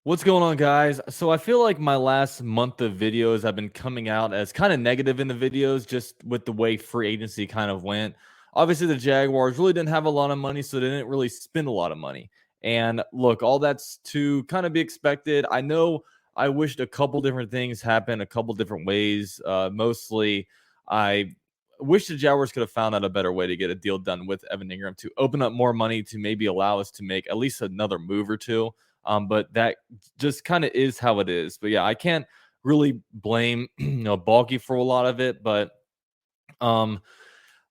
What's going on, guys? So I feel like my last month of videos have been coming out as kind of negative in the videos, just with the way free agency kind of went. Obviously, the Jaguars really didn't have a lot of money, so they didn't really spend a lot of money. And look, all that's to kind of be expected. I know I wished a couple different things happened a couple different ways. Mostly, I wish the Jaguars could have found out a better way to get a deal done with Evan Ingram to open up more money to maybe allow us to make at least another move or two. But that just kind of is how it is. But yeah, I can't really blame Balky for a lot of it. But um,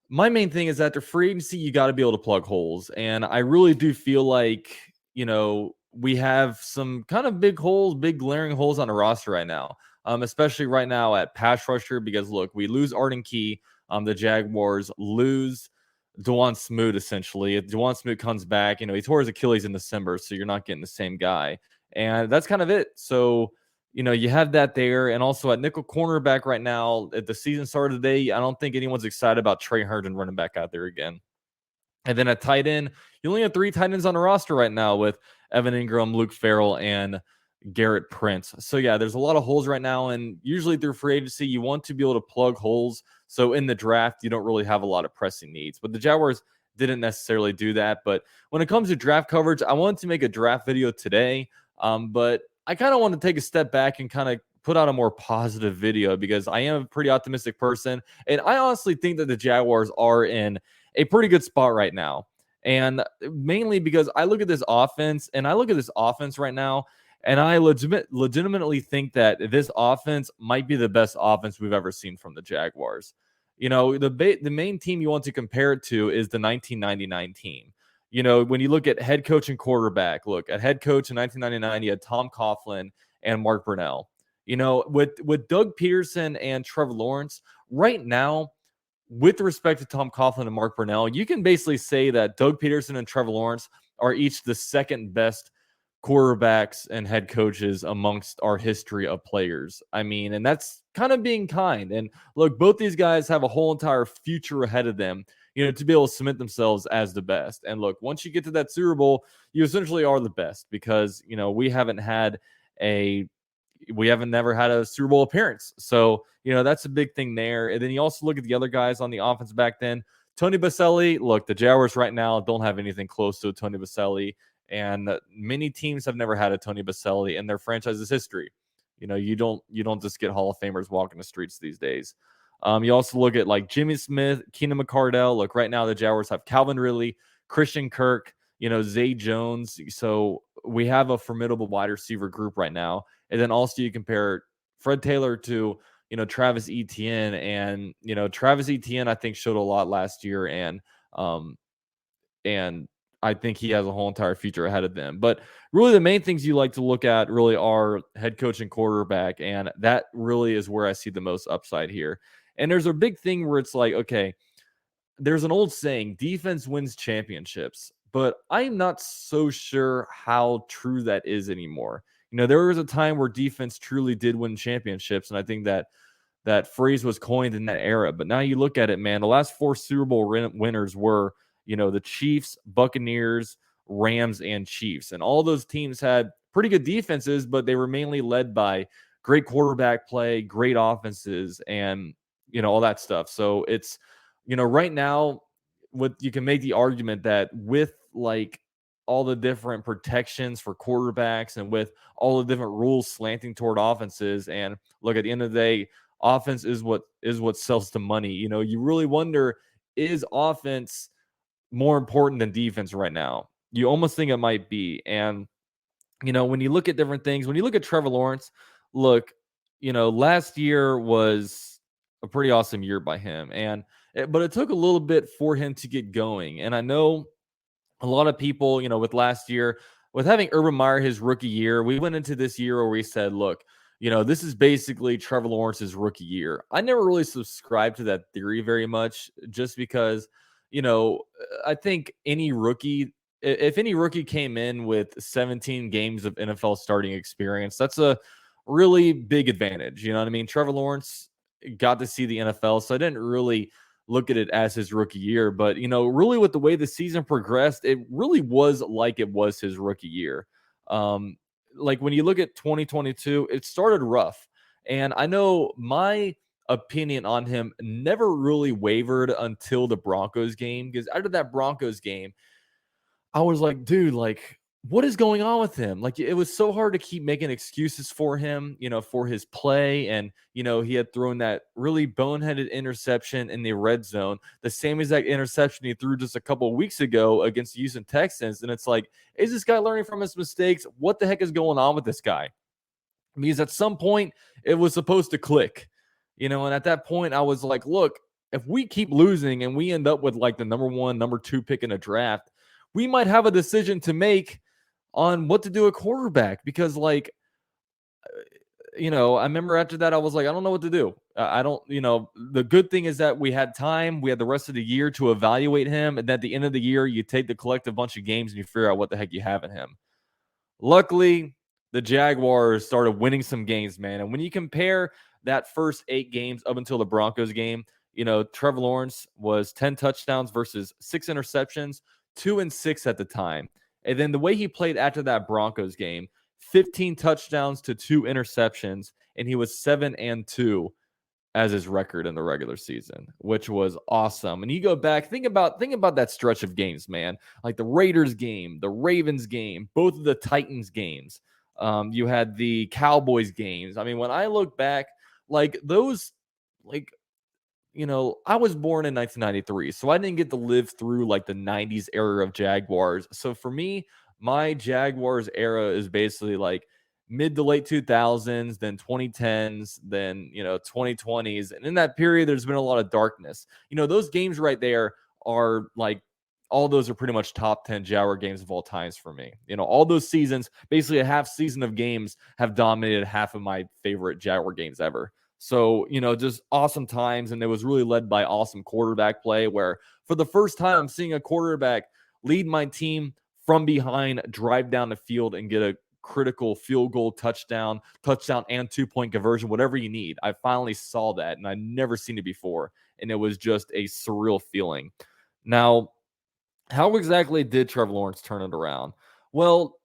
my main thing is that the free agency, you got to be able to plug holes, and I really do feel like we have some kind of big holes, big glaring holes on the roster right now. Especially right now at pass rusher, because look, we lose Arden Key. The Jaguars lose Dewan Smoot essentially. If Dewan Smoot comes back, he tore his Achilles in December, so you're not getting the same guy. And that's kind of it. So, you have that there. And also at nickel cornerback right now, at the season start of the day, I don't think anyone's excited about Trey Herndon running back out there again. And then at tight end, you only have 3 tight ends on the roster right now with Evan Ingram, Luke Farrell, and Garrett Prince. So yeah, there's a lot of holes right now, and usually through free agency, you want to be able to plug holes. So in the draft, you don't really have a lot of pressing needs. But the Jaguars didn't necessarily do that. But when it comes to draft coverage, I wanted to make a draft video today, but I kind of want to take a step back and kind of put out a more positive video because I am a pretty optimistic person, and I honestly think that the Jaguars are in a pretty good spot right now. And mainly because I look at this offense right now, and I legitimately think that this offense might be the best offense we've ever seen from the Jaguars. The main team you want to compare it to is the 1999 team. When you look at head coach and quarterback, look at head coach in 1999, you had Tom Coughlin and Mark Brunell. With Doug Pederson and Trevor Lawrence, right now, with respect to Tom Coughlin and Mark Brunell, you can basically say that Doug Pederson and Trevor Lawrence are each the second best quarterbacks and head coaches amongst our history of players. I mean, and that's kind of being kind. And look, both these guys have a whole entire future ahead of them, to be able to cement themselves as the best. And look, once you get to that Super Bowl, you essentially are the best because, we haven't never had a Super Bowl appearance. So, that's a big thing there. And then you also look at the other guys on the offense back then. Tony Baselli, look, the Jaguars right now don't have anything close to a Tony Baselli. And many teams have never had a Tony Baselli in their franchise's history. You don't just get Hall of Famers walking the streets these days. You also look at like Jimmy Smith, Keenan McCardell. Look, right now the Jaguars have Calvin Ridley, Christian Kirk, Zay Jones. So we have a formidable wide receiver group right now. And then also you compare Fred Taylor to, Travis Etienne. And, Travis Etienne, I think, showed a lot last year. And I think he has a whole entire future ahead of them. But really the main things you like to look at really are head coach and quarterback. And that really is where I see the most upside here. And there's a big thing where it's like, okay, there's an old saying, defense wins championships, but I'm not so sure how true that is anymore. There was a time where defense truly did win championships, and I think that phrase was coined in that era. But now you look at it, man, the last 4 Super Bowl winners were, the Chiefs, Buccaneers, Rams, and Chiefs. And all those teams had pretty good defenses, but they were mainly led by great quarterback play, great offenses, and, all that stuff. So it's, right now, you can make the argument that with like all the different protections for quarterbacks and with all the different rules slanting toward offenses, and look, at the end of the day, offense is what sells the money. You really wonder, is offense more important than defense right now? You almost think it might be. And when you look at different things, when you look at Trevor Lawrence, look, last year was a pretty awesome year by him, but it took a little bit for him to get going. And I know a lot of people, with last year, with having Urban Meyer his rookie year, we went into this year where we said, look, this is basically Trevor Lawrence's rookie year. I never really subscribed to that theory very much, just because, I think if any rookie came in with 17 games of NFL starting experience, that's a really big advantage. You know what I mean? Trevor Lawrence got to see the NFL, so I didn't really look at it as his rookie year. But, really with the way the season progressed, it really was like it was his rookie year. like when you look at 2022, it started rough. And I know my opinion on him never really wavered until the Broncos game, because after that Broncos game, I was like, dude, like, what is going on with him? Like, it was so hard to keep making excuses for him, for his play. And, he had thrown that really boneheaded interception in the red zone, the same exact interception he threw just a couple of weeks ago against the Houston Texans. And it's like, is this guy learning from his mistakes? What the heck is going on with this guy? Because at some point, it was supposed to click, and at that point, I was like, look, if we keep losing and we end up with like the number 1, number 2 pick in a draft, we might have a decision to make on what to do at quarterback, because I remember after that, I was like, I don't know what to do. I don't, the good thing is that we had time. We had the rest of the year to evaluate him. And at the end of the year, you take the collective bunch of games and you figure out what the heck you have in him. Luckily, the Jaguars started winning some games, man. And when you compare that first 8 games up until the Broncos game, Trevor Lawrence was 10 touchdowns versus 6 interceptions, 2-6 at the time. And then the way he played after that Broncos game, 15 touchdowns to 2 interceptions, and he was 7-2 as his record in the regular season, which was awesome. And you go back, think about that stretch of games, man. Like the Raiders game, the Ravens game, both of the Titans games. You had the Cowboys games. I mean, when I look back, like those, I was born in 1993, so I didn't get to live through like the 90s era of Jaguars. So for me, my Jaguars era is basically like mid to late 2000s, then 2010s, then 2020s. And in that period, there's been a lot of darkness. Those games right there are like, all those are pretty much top 10 Jaguar games of all times for me. All those seasons, basically a half season of games, have dominated half of my favorite Jaguar games ever. So, just awesome times. And it was really led by awesome quarterback play, where for the first time, I'm seeing a quarterback lead my team from behind, drive down the field, and get a critical field goal, touchdown, and 2-point conversion, whatever you need. I finally saw that, and I'd never seen it before. And it was just a surreal feeling. Now, how exactly did Trevor Lawrence turn it around? Well,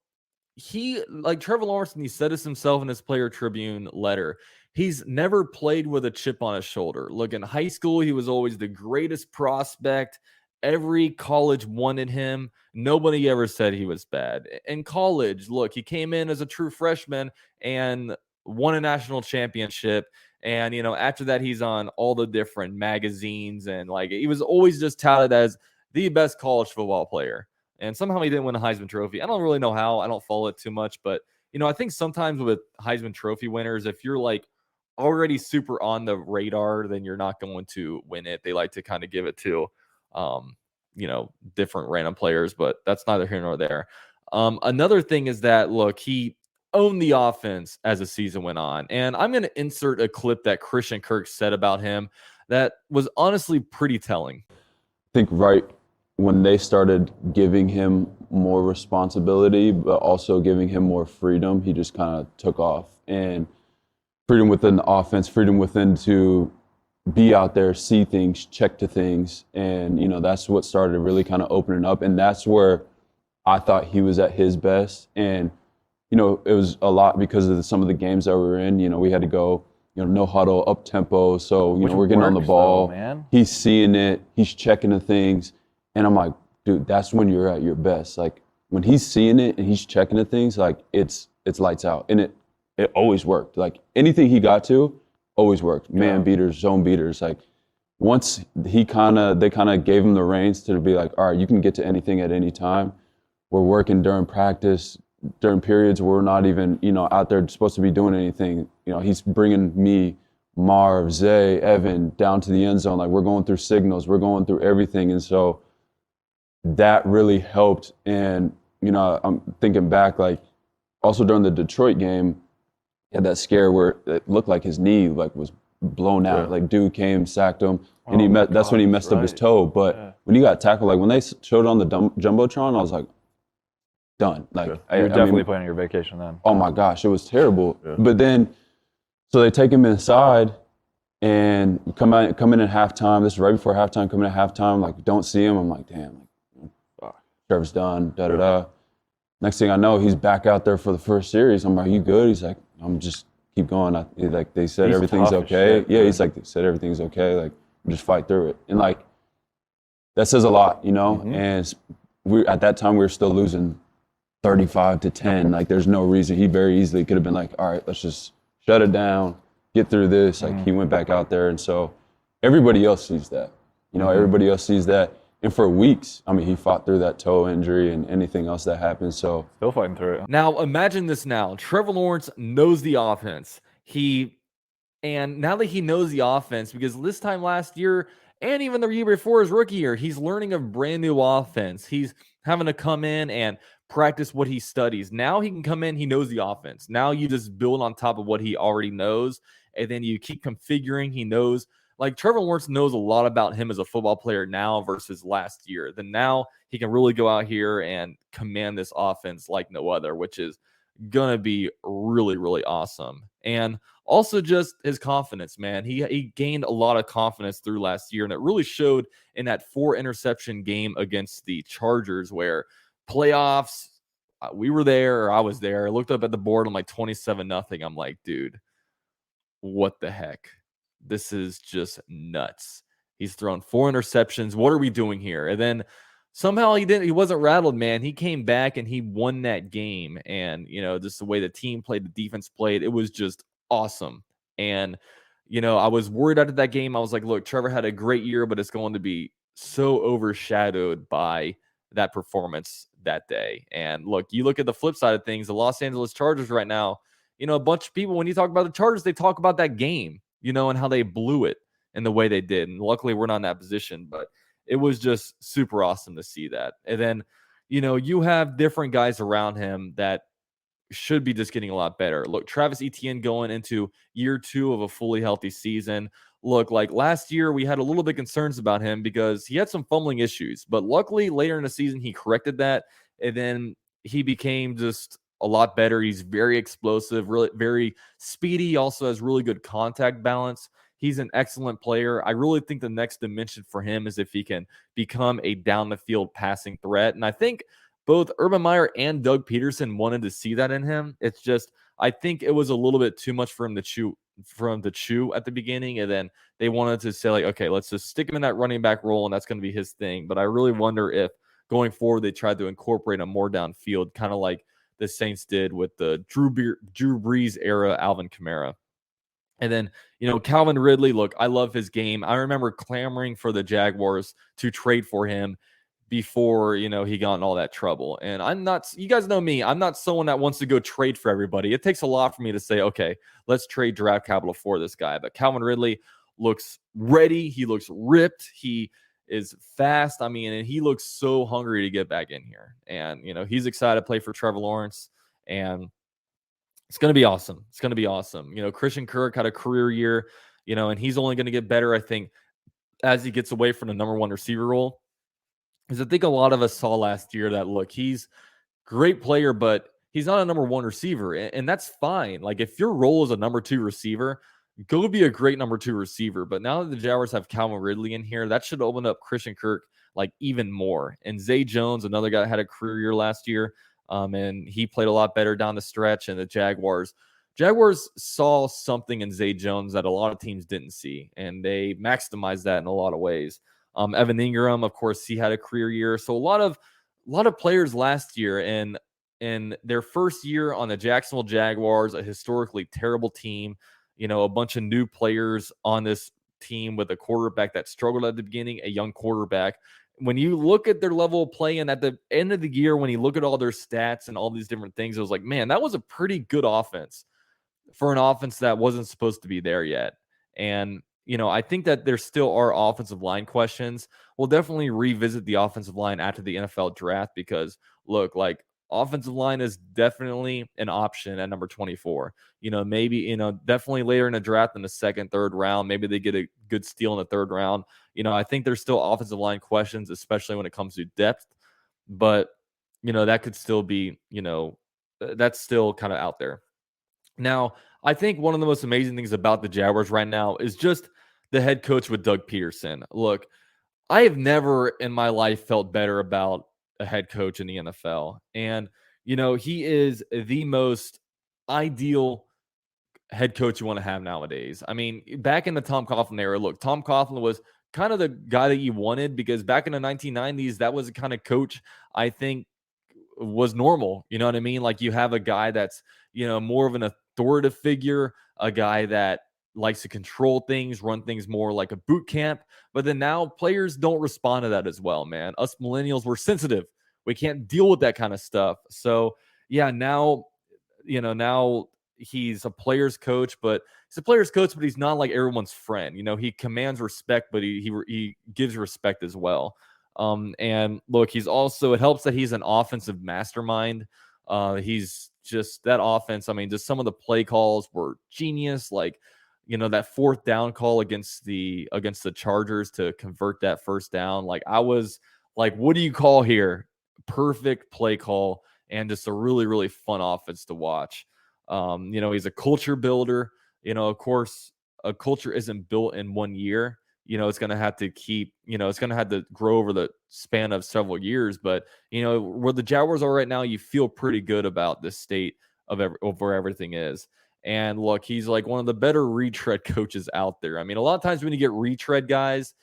Trevor Lawrence, and he said this himself in his Player Tribune letter, he's never played with a chip on his shoulder. Look, in high school, he was always the greatest prospect. Every college wanted him. Nobody ever said he was bad. In college, look, he came in as a true freshman and won a national championship. And, after that, he's on all the different magazines. And, he was always just touted as the best college football player. And somehow he didn't win a Heisman Trophy. I don't really know how. I don't follow it too much. But, I think sometimes with Heisman Trophy winners, if you're, already super on the radar, then you're not going to win it. They like to kind of give it to different random players, but that's neither here nor there. Another thing is that, look, he owned the offense as the season went on. And I'm going to insert a clip that Christian Kirk said about him that was honestly pretty telling. I think right when they started giving him more responsibility, but also giving him more freedom, he just kind of took off. And freedom within the offense, freedom within to be out there, see things, check to things. And, that's what started really kind of opening up. And that's where I thought he was at his best. And, it was a lot because of some of the games that we were in. We had to go, no huddle, up tempo. So, we're getting on the ball. Though, man. He's seeing it. He's checking the things. And I'm like, dude, that's when you're at your best. Like, when he's seeing it and he's checking the things, it's lights out. And it always worked. Like, anything he got to always worked. Man beaters, zone beaters. Like, once they kind of gave him the reins to be like, all right, you can get to anything at any time. We're working during practice, during periods where we're not even, out there supposed to be doing anything. He's bringing me, Marv, Zay, Evan down to the end zone. Like, we're going through signals. We're going through everything. And so that really helped. And, I'm thinking back, also during the Detroit game, he had that scare where it looked like his knee was blown out. Yeah. Dude came, sacked him, and that's when he messed up his toe. But when he got tackled, when they showed on the Jumbotron, I was like, done. You were definitely planning your vacation then. Oh my gosh, it was terrible. Yeah. But then, so they take him inside and come in at halftime. This is right before halftime. Come in at halftime, don't see him. I'm like, damn, Trevor's done. Next thing I know, he's back out there for the first series. I'm like, you good? He's like, I'm just keep going. Like they said, He's everything's tough as okay. shit, Yeah, dude. he's like, they said everything's okay. Like, just fight through it. And like, that says a lot, you know. And we at that time we were still losing 35-10. Like, there's no reason. He very easily could have been like, all right, let's just shut it down, get through this. Like, he went back out there, and so everybody else sees that. You know, everybody else sees that. And for weeks, I mean, he fought through that toe injury and anything else that happened. So Still fighting through it. Now, imagine this now. Trevor Lawrence knows the offense. And now that he knows the offense, because this time last year and even the year before his rookie year, he's learning a brand new offense. He's having to come in and practice what he studies. Now he can come in, he knows the offense. Now you just build on top of what he already knows, and then you keep configuring. He knows, like, Trevor Lawrence knows a lot about him as a football player now versus last year. Then now he can really go out here and command this offense like no other, which is going to be really, really awesome. And also just his confidence, man. He gained a lot of confidence through last year, and it really showed in that 4-interception game against the Chargers where playoffs, we were there, or I was there. I looked up at the board, I'm like 27-0. I'm like, dude, what the heck? This is just nuts. He's thrown 4 interceptions. What are we doing here? And then somehow he wasn't rattled, man. He came back and he won that game. And, you know, just the way the team played, the defense played, it was just awesome. And, you know, I was worried after that game. I was like, look, Trevor had a great year, but it's going to be so overshadowed by that performance that day. And look, you look at the flip side of things, the Los Angeles Chargers right now, you know, a bunch of people, when you talk about the Chargers, they talk about that game, you know, and how they blew it in the way they did. And luckily we're not in that position, but it was just super awesome to see that. And then, you know, you have different guys around him that should be just getting a lot better. Look, Travis Etienne going into year 2 of a fully healthy season. Look, like last year, we had a little bit concerns about him because he had some fumbling issues, but luckily later in the season, he corrected that. And then he became just a lot better. He's very explosive, really very speedy. He also has really good contact balance. He's an excellent player. I really think the next dimension for him is if he can become a down the field passing threat. And I think both Urban Meyer and Doug Pederson wanted to see that in him. It's just, I think it was a little bit too much for him to chew at the beginning. And then they wanted to say, like, okay, let's just stick him in that running back role, and that's going to be his thing. But I really wonder if going forward, they tried to incorporate a more downfield, kind of like the Saints did with the Drew Brees era Alvin Kamara. And then, you know, Calvin Ridley, look, I love his game. I remember clamoring for the Jaguars to trade for him before, you know, he got in all that trouble. And I'm not, you guys know me, I'm not someone that wants to go trade for everybody. It takes a lot for me to say, okay, let's trade draft capital for this guy. But Calvin Ridley looks ready. He looks ripped. He is fast. I mean, and he looks so hungry to get back in here. And, you know, he's excited to play for Trevor Lawrence. And it's going to be awesome. It's going to be awesome. You know, Christian Kirk had a career year, you know, and he's only going to get better, I think, as he gets away from the number 1 receiver role. Because I think a lot of us saw last year that, look, he's a great player, but he's not a number 1 receiver. And that's fine. Like, if your role is a number 2 receiver, go be a great number 2 receiver. But now that the Jaguars have Calvin Ridley in here, that should open up Christian Kirk like even more. And Zay Jones, another guy that had a career year last year, and he played a lot better down the stretch. And the Jaguars saw something in Zay Jones that a lot of teams didn't see, and they maximized that in a lot of ways. Evan Ingram, of course, he had a career year. So a lot of players last year, and in their first year on the Jacksonville Jaguars, a historically terrible team, you know, a bunch of new players on this team with a quarterback that struggled at the beginning, a young quarterback. When you look at their level of play, and at the end of the year, when you look at all their stats and all these different things, it was like, man, that was a pretty good offense for an offense that wasn't supposed to be there yet. And, you know, I think that there still are offensive line questions. We'll definitely revisit the offensive line after the NFL draft because, look, like, offensive line is definitely an option at number 24. You know, maybe, you know, definitely later in the draft in the 2nd, 3rd round, maybe they get a good steal in the 3rd round. You know, I think there's still offensive line questions, especially when it comes to depth. But, you know, that could still be, you know, that's still kind of out there. Now, I think one of the most amazing things about the Jaguars right now is just the head coach with Doug Pederson. Look, I have never in my life felt better about a head coach in the NFL. And, he is the most ideal head coach you want to have nowadays. I mean, back in the Tom Coughlin era, look, Tom Coughlin was kind of the guy that you wanted because back in the 1990s, that was the kind of coach I think was normal. You know what I mean? Like you have a guy that's, more of an authoritative figure, a guy that likes to control things, run things more like a boot camp. But then now players don't respond to that as well, man. Us millennials, we're sensitive. We can't deal with that kind of stuff. So yeah, now he's a player's coach, but he's not like everyone's friend. He commands respect, but he gives respect as well. And look, it helps that he's an offensive mastermind. He's just that offense. I mean, just some of the play calls were genius. Like, that fourth down call against the Chargers to convert that first down. Like, I was like, what do you call here? Perfect play call and just a really, really fun offense to watch. He's a culture builder. Of course, a culture isn't built in 1 year. It's going to have to it's going to have to grow over the span of several years. But, where the Jaguars are right now, you feel pretty good about the state of where everything is. And look, he's like one of the better retread coaches out there. I mean, a lot of times when you get retread guys,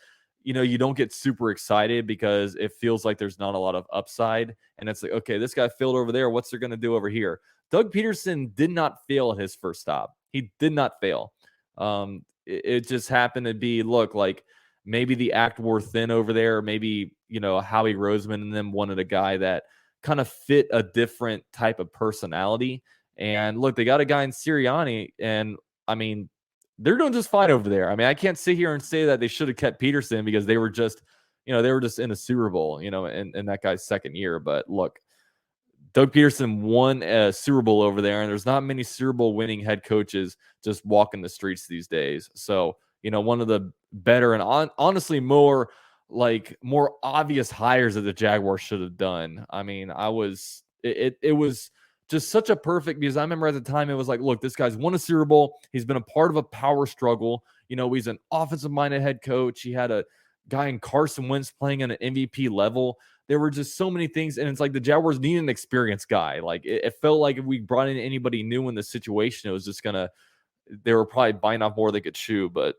you don't get super excited because it feels like there's not a lot of upside. And it's like, okay, this guy failed over there. What's they going to do over here? Doug Pederson did not fail at his first stop. He did not fail. It just happened to be, look, like maybe the act wore thin over there. Maybe, Howie Roseman and them wanted a guy that kind of fit a different type of personality. And look, they got a guy in Sirianni, and I mean, they're doing just fine over there. I mean, I can't sit here and say that they should have kept Pederson because they were just in a Super Bowl, in that guy's second year. But look, Doug Pederson won a Super Bowl over there, and there's not many Super Bowl winning head coaches just walking the streets these days. So, one of the better and honestly more obvious hires that the Jaguars should have done. I mean, it was just such a perfect, because I remember at the time it was like, look, this guy's won a Super Bowl. He's been a part of a power struggle. He's an offensive-minded head coach. He had a guy in Carson Wentz playing at an MVP level. There were just so many things, and it's like the Jaguars need an experienced guy. Like it felt like if we brought in anybody new in the situation, it was just they were probably biting off more than they could chew. But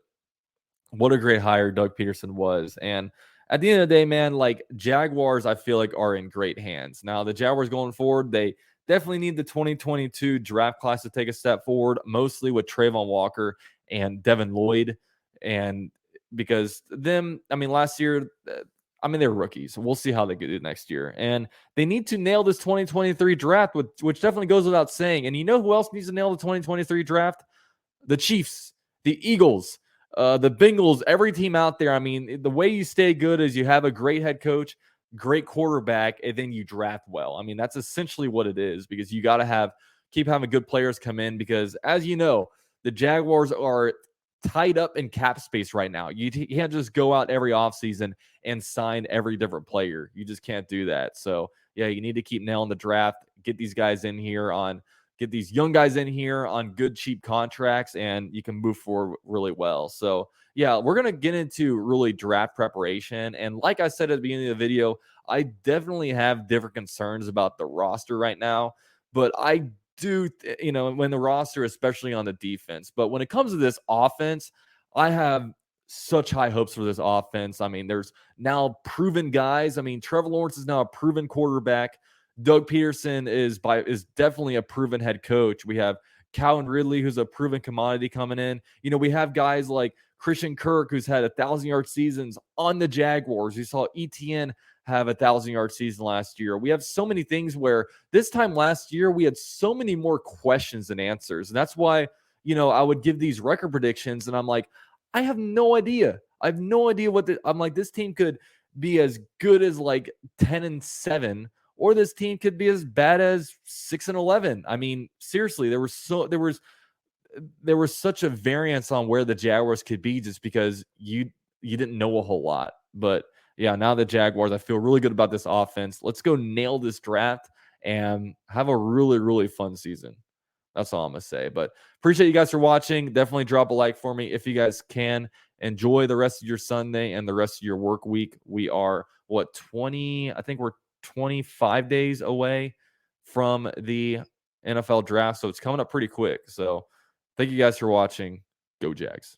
what a great hire Doug Pederson was. And at the end of the day, man, like Jaguars, I feel like are in great hands. Now the Jaguars going forward, they definitely need the 2022 draft class to take a step forward, mostly with Trayvon Walker and Devin Lloyd. And because last year, they're rookies. We'll see how they do next year. And they need to nail this 2023 draft, which definitely goes without saying. And you know who else needs to nail the 2023 draft? The Chiefs, the Eagles, the Bengals, every team out there. I mean, the way you stay good is you have a great head coach, great quarterback, and then you draft well. I mean, that's essentially what it is, because you got to keep having good players come in, because as you know, the Jaguars are tied up in cap space right now. You can't just go out every offseason and sign every different player. You just can't do that. So yeah, you need to keep nailing the draft, get these young guys in here on good, cheap contracts, and you can move forward really well. So yeah, we're going to get into really draft preparation. And like I said at the beginning of the video, I definitely have different concerns about the roster right now, but I do, when the roster, especially on the defense. But when it comes to this offense, I have such high hopes for this offense. I mean, there's now proven guys. I mean, Trevor Lawrence is now a proven quarterback. Doug Pederson is definitely a proven head coach. We have Calvin Ridley, who's a proven commodity coming in. We have guys like Christian Kirk, who's had 1,000-yard seasons on the Jaguars. We saw ETN have 1,000-yard season last year. We have so many things where this time last year, we had so many more questions than answers. And that's why, I would give these record predictions and I'm like, I have no idea. I have no idea I'm like, this team could be as good as like 10-7, or this team could be as bad as 6-11. I mean, seriously, there was such a variance on where the Jaguars could be, just because you didn't know a whole lot. But yeah, now the Jaguars, I feel really good about this offense. Let's go nail this draft and have a really, really fun season. That's all I'm going to say. But appreciate you guys for watching. Definitely drop a like for me if you guys can. Enjoy the rest of your Sunday and the rest of your work week. We are, I think we're 25 days away from the NFL draft. So it's coming up pretty quick. So thank you guys for watching. Go Jags.